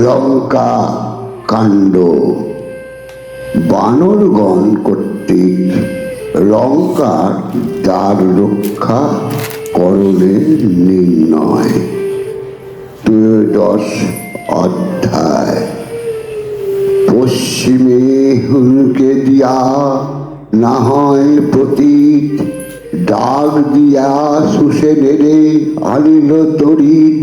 লঙ্কা কাণ্ড। বানরগণ কর্তৃক লঙ্কার দ্বার রক্ষা করণের নির্ণয়। ত্রয়োদশ অধ্যায়। পশ্চিমে হুনকে দিয়া না হয় প্রতীক, ডাক দিয়া সুসেনেরে আনিল তরিত।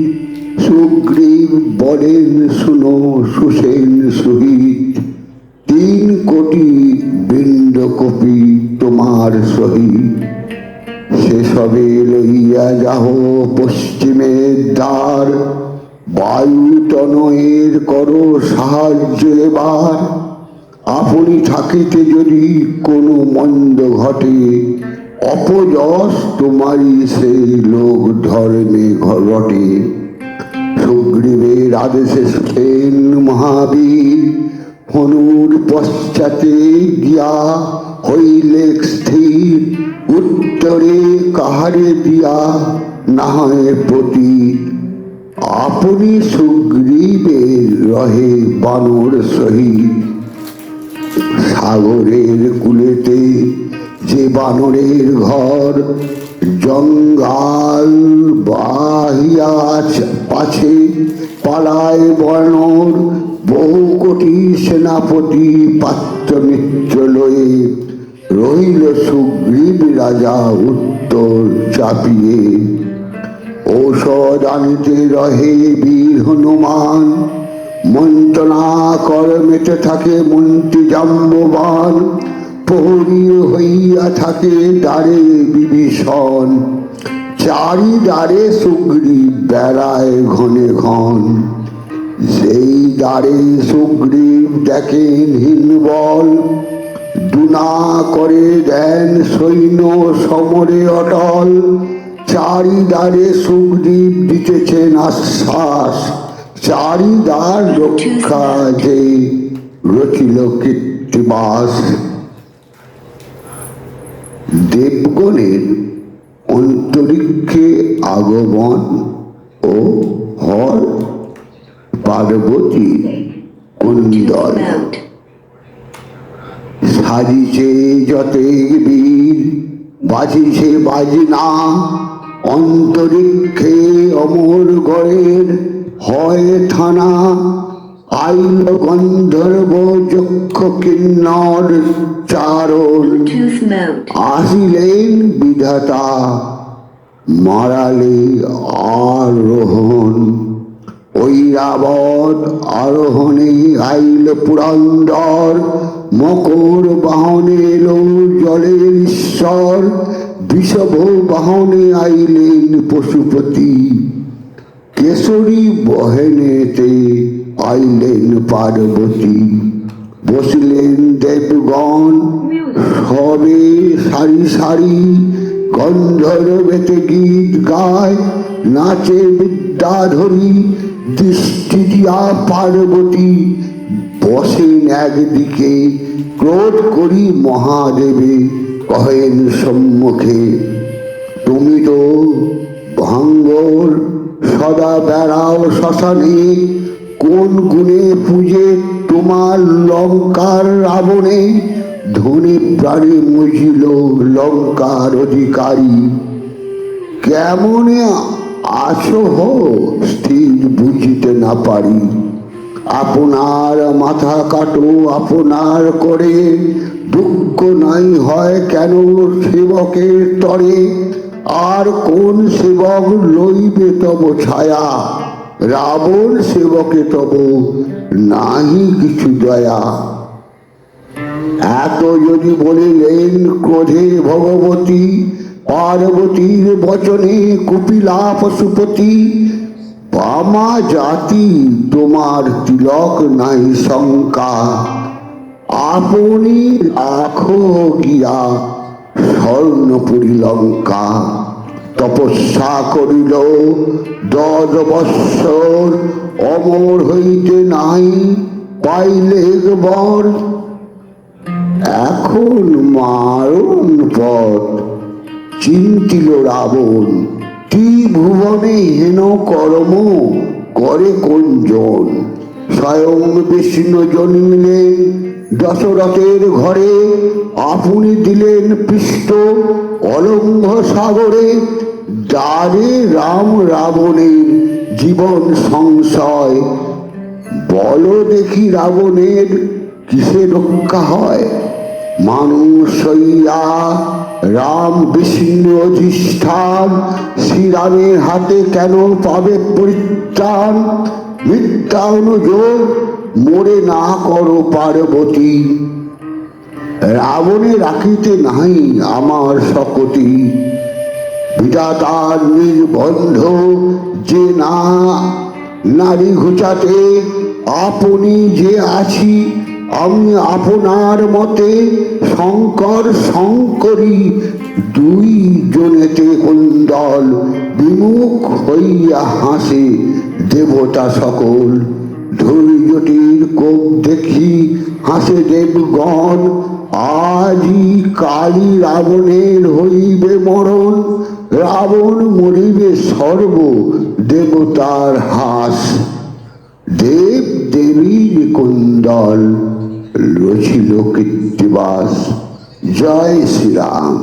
সুগ্রীব বলেন শুনো সুসেন সহিত, 3 কোটি বৃন্দকপি তোমার সহিত। সেসবে লইয়া যাহ পশ্চিমের দ্বার, বায়ুতনয়ের করো সাহায্য এবার। আপনি থাকিতে যদি কোনো মন্দ ঘটে, অপযশ তোমারই সেই লোক ধর্মে ঘটে। সুগ্রীবের আদেশে সুসেন মহাবীর, হনুর পশ্চাতে গিয়া হইলে স্থির। উত্তরে কাহারে দিয়া না হয় প্রতীক, আপনি সুগ্রীবের রহে বানর সহিত। সাগরের কূলেতে যে বানরের ঘর, জঙ্গাল বাহিয়া পাছে পালায় বানর। বহু কোটি সেনাপতি পাত্র মিত্র লয়ে, রইল সুগ্রীব রাজা উত্তর চাপিয়ে। ঔষধ আনিতে রহে বীর হনুমান, মন্ত্রণা কর মেতে থাকে মন্ত্রী জাম্ববান। প্রহরী হইয়া থাকে দ্বারে বিভীষণ, চারি দ্বারে সুগ্রীব বেড়ায় ঘনে ঘন। সেই দ্বারে সুগ্রীব দেখেন হীনবল, দুনা করে দেন সৈন্য সমরে অটল। চারি দ্বারে সুগ্রীব দিতেছেন আশ্বাস, চারি দ্বার রক্ষা যে রচিল কৃত্তিবাস। দেবগণের অন্তরিক্ষে আগমন ও হর পার্বতী কুন্দল। সাজিছে যতে বীর, বাজিছে বাজনা। অন্তরিক্ষে অমর গড়ের হয় থানা। আইল গন্ধর্ব যক্ষ কিন্নর চারণ, আসিলেন বিধাতা মারালে আরোহণ। ঐরাবত আরোহণে আইল পুরন্দর, মকর বাহনে এলো জলের ঈশ্বর। বিষভ বাহনে আইলেন পশুপতি, কেশরী বহেনেতে আইলেন পার্বতী। বসলেন দেবগণ সবে সারি সারি, গন্ধর্বেতে গীত গায় নাচে বিদ্যাধরী। দৃষ্টি দিয়া পার্বতী বসেন একদিকে, ক্রোধ করি মহাদেবে কহেন সম্মুখে। তুমি তো ভাঙ্গর সদা বেড়াও শ্মশানে, কোন গুণে পূজে তোমার লঙ্কার রাবণে। ধনী প্রাণে মুজিল লঙ্কার অধিকারী, কেমনে আছো হো স্থির বুঝিতে না পারি। আপনার মাথা কাটো আপনার করে, দুঃখ নাই হয় কেন সেবকের তরে। আর কোন সেবক লইবে তব ছায়া, রাবণ সেবকে তব নাহি কিছু দয়া। এত যদি বলিলেন ক্রোধে ভগবতী, পার্বতীর বচনে কুপিলা পশুপতি। বামা জাতি তোমার তিলক নাই শঙ্কা, আপনি আখো গিয়া স্বর্ণপুরী লঙ্কা। তপস্যা করিল 10 বৎসর, অমর হইতে নাই পাইলে বর। এখন মারণ পথ চিন্তিল রাবণ, ত্রিভুবনে হেন কর্ম করে কোন জন। স্বয়ং বিষ্ণু জন্মিলেন দশরথের ঘরে, আপনি দিলেন পৃষ্ঠ অলঙ্ঘ সাগরে। দ্বারে রাম রাবণের জীবন সংশয়, বলো দেখি রাবণের কিসে রক্ষা হয়? মানুষ হইয়া রাম বিষ্ণু অধিষ্ঠান, শ্রীরামের হাতে কেন পাবে পরিত্রাণ? মিথ্যা অনুযোগ মোরে না করো পার্বতী, রাবণে রাখিতে নাই আমার শকতি। বিধাতার নির্বন্ধ যে না নারী ঘুচাতে, আপনি যে আছি আমি আপনার মতে। শঙ্কর শঙ্করী দুই জনেতে কুণ্ডল, বিমুখ হইয়া হাসে দেবতা সকল। ধৈর্যটির কোপ দেখি হাসে দেবগণ, আজই কালী রাবণের হইবে মরণ। রাবণ মরিবে সর্ব দেবতার হাস, দেব দেবীর কুণ্ডল রচিল কৃত্তিবাস। জয় শ্রীরাম।